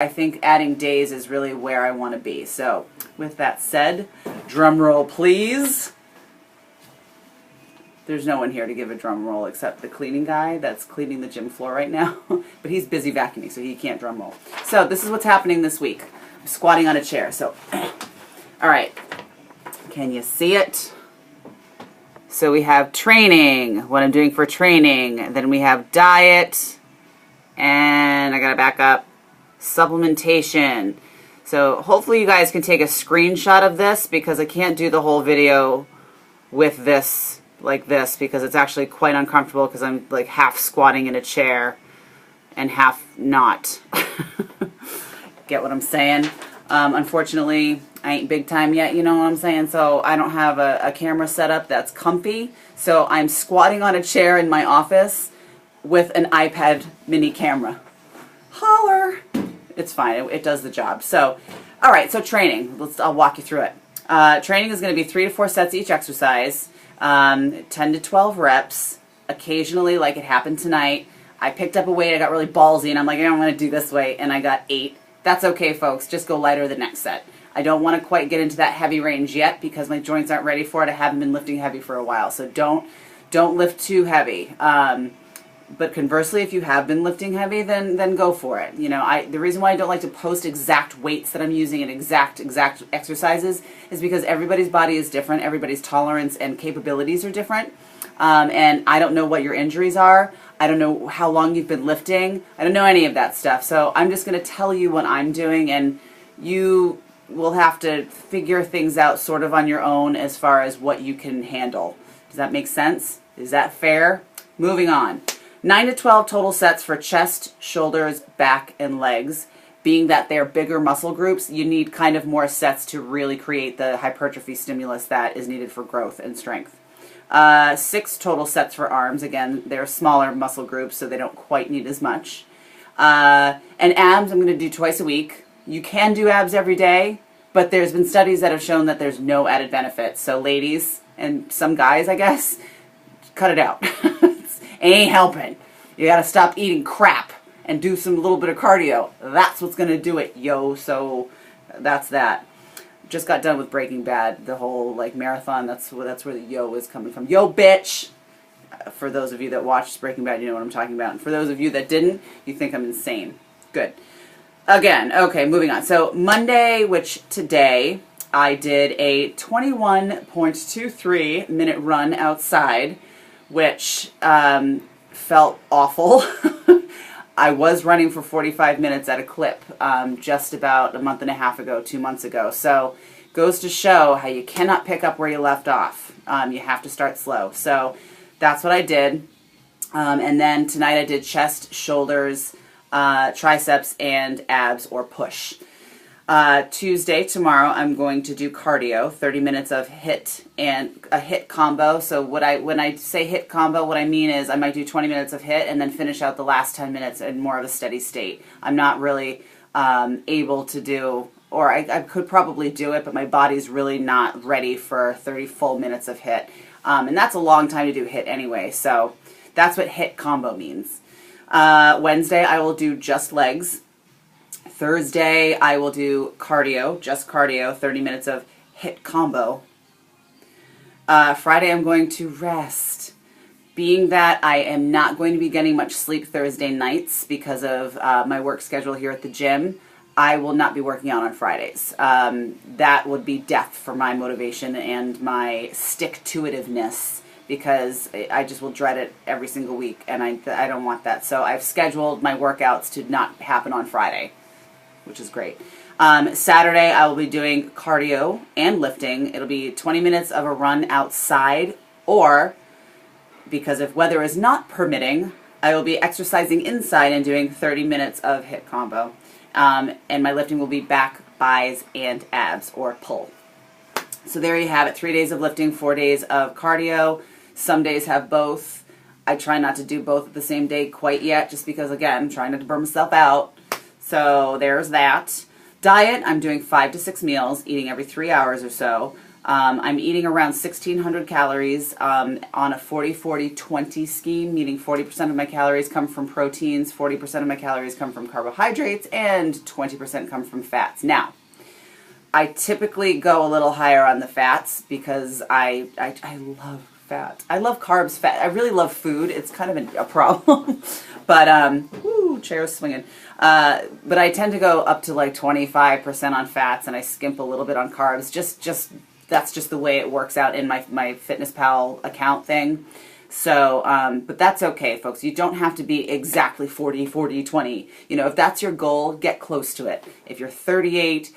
I think adding days is really where I want to be. So with that said, drum roll please. There's no one here to give a drum roll except the cleaning guy that's cleaning the gym floor right now. But he's busy vacuuming, so he can't drum roll. So this is what's happening this week. I'm squatting on a chair. So, all right. Can you see it? So we have training, what I'm doing for training. Then we have diet. And I got to back up. Supplementation. So hopefully you guys can take a screenshot of this because I can't do the whole video with this like this because it's actually quite uncomfortable because I'm like half squatting in a chair and half not. Get what I'm saying? Unfortunately, I ain't big time yet, you know what I'm saying? So I don't have a camera set up that's comfy. So I'm squatting on a chair in my office with an iPad mini camera. Holler! It's fine. It does the job. So, all right. So training. I'll walk you through it. Training is going to be 3 to 4 sets each exercise, 10 to 12 reps. Occasionally, like it happened tonight, I picked up a weight. I got really ballsy, and I'm like, I'm going to do this weight, and I got 8. That's okay, folks. Just go lighter the next set. I don't want to quite get into that heavy range yet because my joints aren't ready for it. I haven't been lifting heavy for a while, so don't lift too heavy. But conversely, if you have been lifting heavy, then go for it. You know, the reason why I don't like to post exact weights that I'm using and exact exercises is because everybody's body is different. Everybody's tolerance and capabilities are different. And I don't know what your injuries are. I don't know how long you've been lifting. I don't know any of that stuff. So I'm just going to tell you what I'm doing, and you will have to figure things out sort of on your own as far as what you can handle. Does that make sense? Is that fair? Moving on. 9 to 12 total sets for chest, shoulders, back, and legs. Being that they're bigger muscle groups, you need kind of more sets to really create the hypertrophy stimulus that is needed for growth and strength. 6 total sets for arms. Again, they're smaller muscle groups, so they don't quite need as much. And abs, I'm going to do twice a week. You can do abs every day, but there's been studies that have shown that there's no added benefit. So ladies, and some guys, I guess, cut it out. Ain't helping. You gotta stop eating crap and do some little bit of cardio. That's what's gonna do it, yo. So that's that. Just got done with Breaking Bad, the whole like marathon. That's where the yo is coming from. Yo, bitch. For those of you that watched Breaking Bad, you know what I'm talking about. And for those of you that didn't, you think I'm insane. Good. Again, okay, moving on. So Monday, which today I did a 21.23 minute run outside, which felt awful. I was running for 45 minutes at a clip just about a month and a half ago, 2 months ago. So goes to show how you cannot pick up where you left off. You have to start slow. So that's what I did. And then tonight I did chest, shoulders, triceps, and abs or push. Tuesday, tomorrow, I'm going to do cardio, 30 minutes of HIIT and a HIIT combo. So when I say HIIT combo, what I mean is I might do 20 minutes of HIIT and then finish out the last 10 minutes in more of a steady state. I'm not really able to do, or I could probably do it, but my body's really not ready for 30 full minutes of HIIT. And that's a long time to do HIIT anyway, so that's what HIIT combo means. Wednesday, I will do just legs. Thursday, I will do cardio, just cardio, 30 minutes of HIIT combo. Friday, I'm going to rest. Being that I am not going to be getting much sleep Thursday nights because of my work schedule here at the gym, I will not be working out on Fridays. That would be death for my motivation and my stick-to-itiveness because I just will dread it every single week, and I don't want that. So I've scheduled my workouts to not happen on Friday, which is great. Saturday, I will be doing cardio and lifting. It'll be 20 minutes of a run outside, or, because if weather is not permitting, I will be exercising inside and doing 30 minutes of HIIT combo. And my lifting will be back, buys, and abs, or pull. So there you have it. 3 days of lifting, 4 days of cardio. Some days have both. I try not to do both at the same day quite yet, just because, again, I'm trying not to burn myself out. So there's that. Diet, I'm doing 5 to 6 meals, eating every 3 hours or so. I'm eating around 1,600 calories on a 40-40-20 scheme, meaning 40% of my calories come from proteins, 40% of my calories come from carbohydrates, and 20% come from fats. Now, I typically go a little higher on the fats because I love fat. I love carbs, fat. I really love food. It's kind of a problem. But, woo, chair's swinging. But I tend to go up to like 25% on fats, and I skimp a little bit on carbs. That's just the way it works out in my FitnessPal account thing. So, but that's okay, folks. You don't have to be exactly 40-40-20. You know, if that's your goal, get close to it. If you're 38,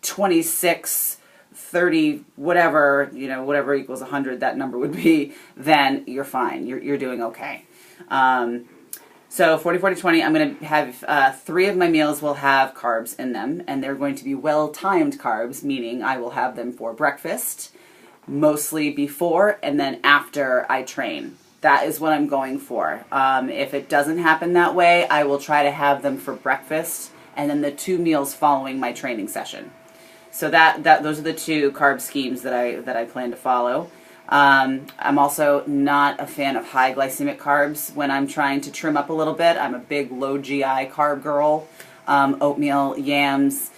26, 30, whatever, you know, whatever equals 100, that number would be, then you're fine. You're doing okay. So 40-40-20, I'm going to have 3 of my meals will have carbs in them, and they're going to be well-timed carbs, meaning I will have them for breakfast, mostly before and then after I train. That is what I'm going for. If it doesn't happen that way, I will try to have them for breakfast and then the 2 meals following my training session. So those are the 2 carb schemes that I plan to follow. I'm also not a fan of high glycemic carbs when I'm trying to trim up a little bit. I'm a big low GI carb girl. Oatmeal, yams,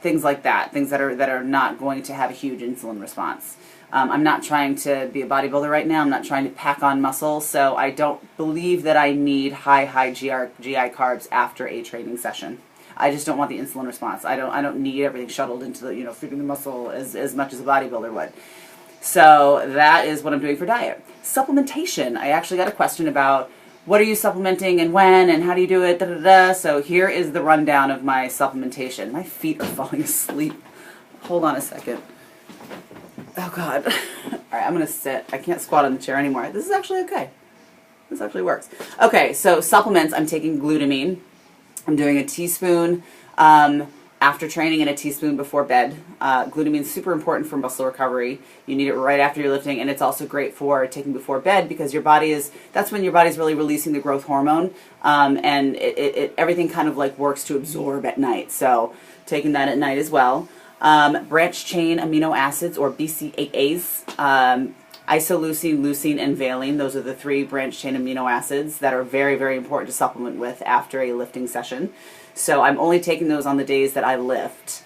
things like that. Things that are not going to have a huge insulin response. I'm not trying to be a bodybuilder right now. I'm not trying to pack on muscle, so I don't believe that I need high GI carbs after a training session. I just don't want the insulin response. I don't need everything shuttled into the, feeding the muscle as much as a bodybuilder would. So that is what I'm doing for diet. Supplementation. I actually got a question about what are you supplementing and when and how do you do it, So here is the rundown of my supplementation. My feet are falling asleep. Hold on a second. Oh God. All right, I'm going to sit. I can't squat on the chair anymore. This is actually okay. This actually works. Okay, so supplements. I'm taking glutamine. I'm doing a teaspoon after training and a teaspoon before bed. Glutamine is super important for muscle recovery. You need it right after you're lifting, and it's also great for taking before bed because that's when your body's really releasing the growth hormone, and everything kind of like works to absorb at night. So taking that at night as well. Branched chain amino acids, or BCAAs. Isoleucine, leucine, and valine. Those are the 3 branched chain amino acids that are very, very important to supplement with after a lifting session. So I'm only taking those on the days that I lift.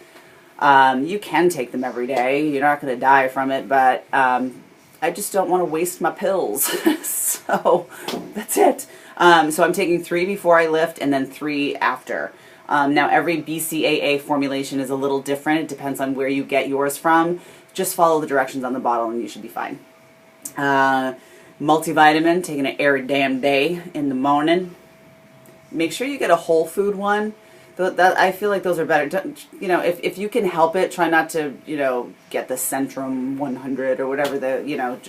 You can take them every day. You're not going to die from it, but I just don't want to waste my pills. So that's it. So I'm taking 3 before I lift and then 3 after. Now every BCAA formulation is a little different. It depends on where you get yours from. Just follow the directions on the bottle and you should be fine. Multivitamin, taking it every damn day in the morning. Make sure you get a whole food one. I feel like those are better. If you can help it, try not to, get the Centrum 100 or whatever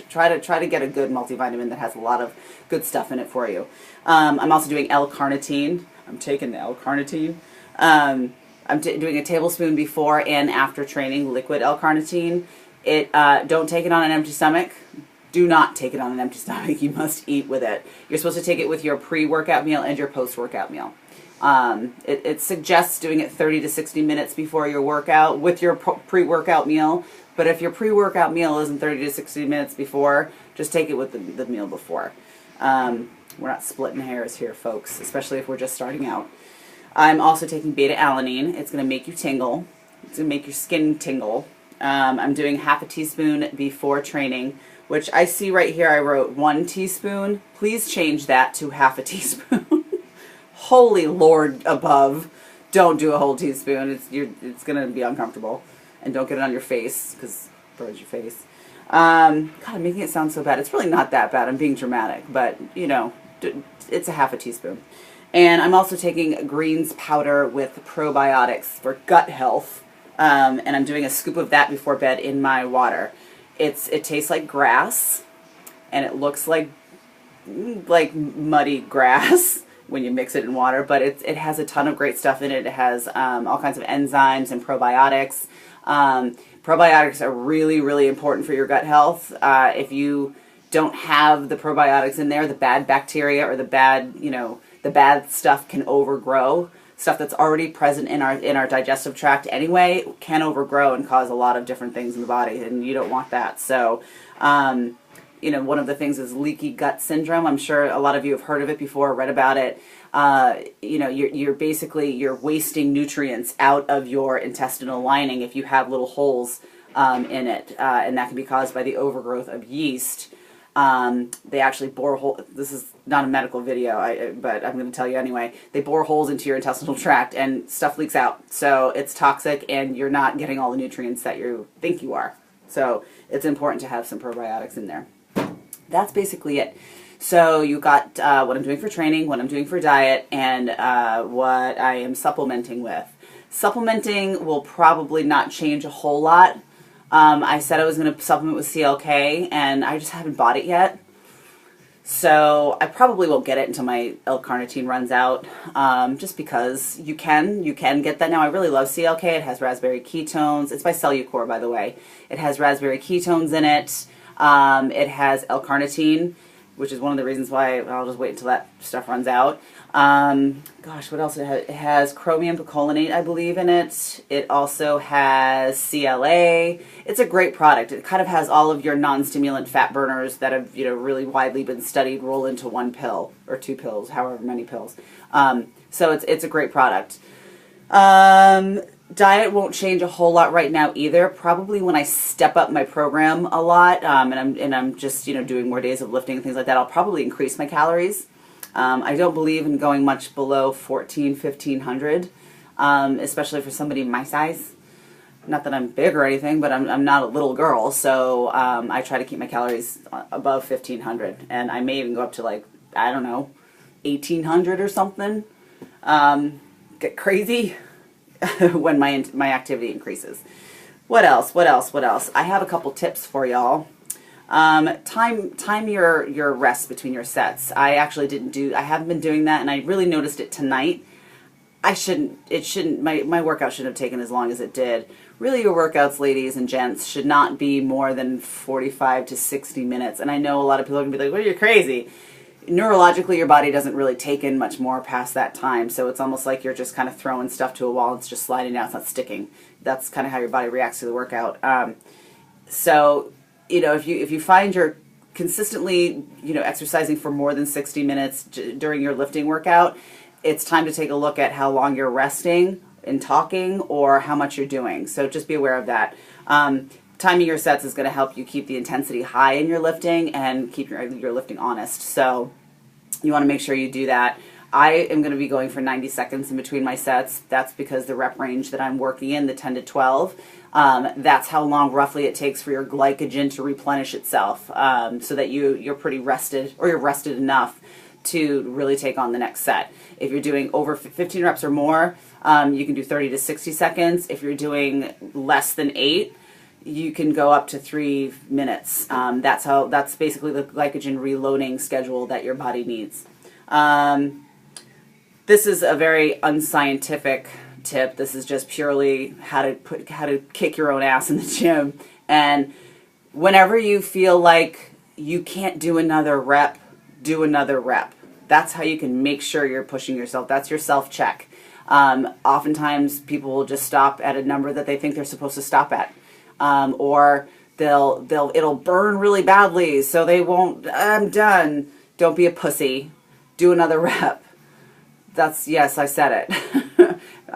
try to get a good multivitamin that has a lot of good stuff in it for you. I'm also doing L-carnitine. I'm taking the L-carnitine. I'm doing a tablespoon before and after training, liquid L-carnitine. Don't take it on an empty stomach. Do not take it on an empty stomach. You must eat with it. You're supposed to take it with your pre-workout meal and your post-workout meal. It suggests doing it 30 to 60 minutes before your workout with your pre-workout meal. But if your pre-workout meal isn't 30 to 60 minutes before, just take it with the meal before. We're not splitting hairs here, folks, especially if we're just starting out. I'm also taking beta-alanine. It's going to make you tingle. It's going to make your skin tingle. I'm doing half a teaspoon before training, which I see right here I wrote 1 teaspoon. Please change that to half a teaspoon. Holy Lord above. Don't do a whole teaspoon. It's going to be uncomfortable. And don't get it on your face because it burns your face. God, I'm making it sound so bad. It's really not that bad. I'm being dramatic, but, it's a half a teaspoon. And I'm also taking greens powder with probiotics for gut health. And I'm doing a scoop of that before bed in my water. It tastes like grass, and it looks like muddy grass when you mix it in water, but it has a ton of great stuff in it. It has all kinds of enzymes and probiotics. Probiotics are really, really important for your gut health. If you don't have the probiotics in there, the bad bacteria or the bad stuff can overgrow. stuff that's already present in our digestive tract anyway can overgrow and cause a lot of different things in the body, and you don't want that. So, you know, one of the things is leaky gut syndrome. I'm sure a lot of you have heard of it before, read about it. You know, you're basically wasting nutrients out of your intestinal lining if you have little holes in it, and that can be caused by the overgrowth of yeast. They actually bore holes. This is not a medical video, but I'm going to tell you anyway. They bore holes into your intestinal tract and stuff leaks out. So it's toxic and you're not getting all the nutrients that you think you are. So it's important to have some probiotics in there. That's basically it. So you got what I'm doing for training, what I'm doing for diet, and what I am supplementing with. Supplementing will probably not change a whole lot. I said I was going to supplement with CLK, and I just haven't bought it yet. So I probably won't get it until my L-carnitine runs out, just because you can get that now. I really love CLK. It has raspberry ketones. It's by Cellucor, by the way. It has raspberry ketones in it. It has L-carnitine, which is one of the reasons why I'll just wait until that stuff runs out. Gosh, what else it has? It has chromium picolinate, I believe, in it. It also has CLA. It's a great product. It kind of has all of your non-stimulant fat burners that have, you know, really widely been studied roll into one pill or two pills, however many pills. So it's a great product. Diet won't change a whole lot right now either. Probably when I step up my program a lot, and I'm just, you know, doing more days of lifting and things like that, I'll probably increase my calories. I don't believe in going much below 1,500, especially for somebody my size. Not that I'm big or anything, but I'm not a little girl, so I try to keep my calories above 1,500, and I may even go up to, like, I don't know, 1,800 or something. Get crazy when my activity increases. What else? I have a couple tips for y'all. Time your rest between your sets. I haven't been doing that, and I really noticed it tonight. My workout shouldn't have taken as long as it did. Really, your workouts, ladies and gents, should not be more than 45 to 60 minutes. And I know a lot of people are going to be like, well, you're crazy. Neurologically, your body doesn't really take in much more past that time. So it's almost like you're just kind of throwing stuff to a wall. It's just sliding down. It's not sticking. That's kind of how your body reacts to the workout. So, you know, if you find you're consistently, you know, exercising for more than 60 minutes during your lifting workout, it's time to take a look at how long you're resting and talking, or how much you're doing. So just be aware of that. Timing your sets is going to help you keep the intensity high in your lifting and keep your lifting honest. So you want to make sure you do that. I am going to be going for 90 seconds in between my sets. That's because the rep range that I'm working in, the 10 to 12, that's how long roughly it takes for your glycogen to replenish itself, so that you're pretty rested, or you're rested enough to really take on the next set. If you're doing over 15 reps or more, you can do 30 to 60 seconds. If you're doing less than 8, you can go up to 3 minutes. That's basically the glycogen reloading schedule that your body needs. This is a very unscientific tip. This is just purely how to kick your own ass in the gym. And whenever you feel like you can't do another rep, do another rep. That's how you can make sure you're pushing yourself. That's your self-check. Oftentimes people will just stop at a number that they think they're supposed to stop at. Or it'll burn really badly, so they won't, I'm done. Don't be a pussy. Do another rep. Yes, I said it.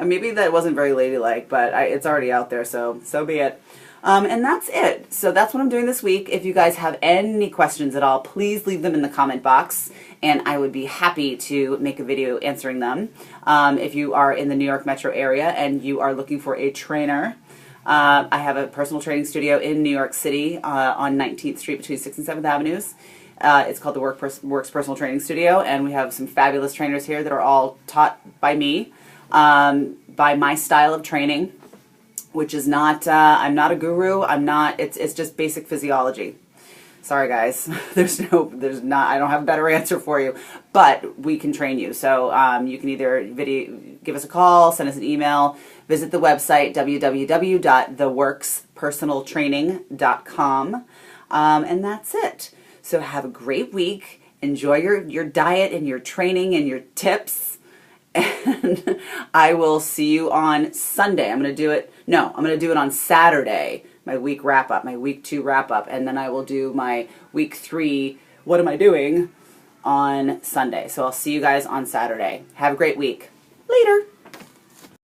Maybe that wasn't very ladylike, but it's already out there, so be it. And that's it. So that's what I'm doing this week. If you guys have any questions at all, please leave them in the comment box, and I would be happy to make a video answering them. If you are in the New York metro area and you are looking for a trainer, I have a personal training studio in New York City on 19th Street between 6th and 7th Avenues. It's called the Works Personal Training Studio, and we have some fabulous trainers here that are all taught by me, by my style of training, which is not, I'm not a guru, it's just basic physiology. Sorry guys, I don't have a better answer for you, but we can train you. So you can either give us a call, send us an email, visit the website www.theworkspersonaltraining.com, and that's it. So have a great week, enjoy your diet and your training and your tips, And I will see you on Sunday. I'm going to do it on Saturday, my week wrap up, my week 2 wrap up, and then I will do my week 3, what am I doing, on Sunday. So I'll see you guys on Saturday. Have a great week. Later.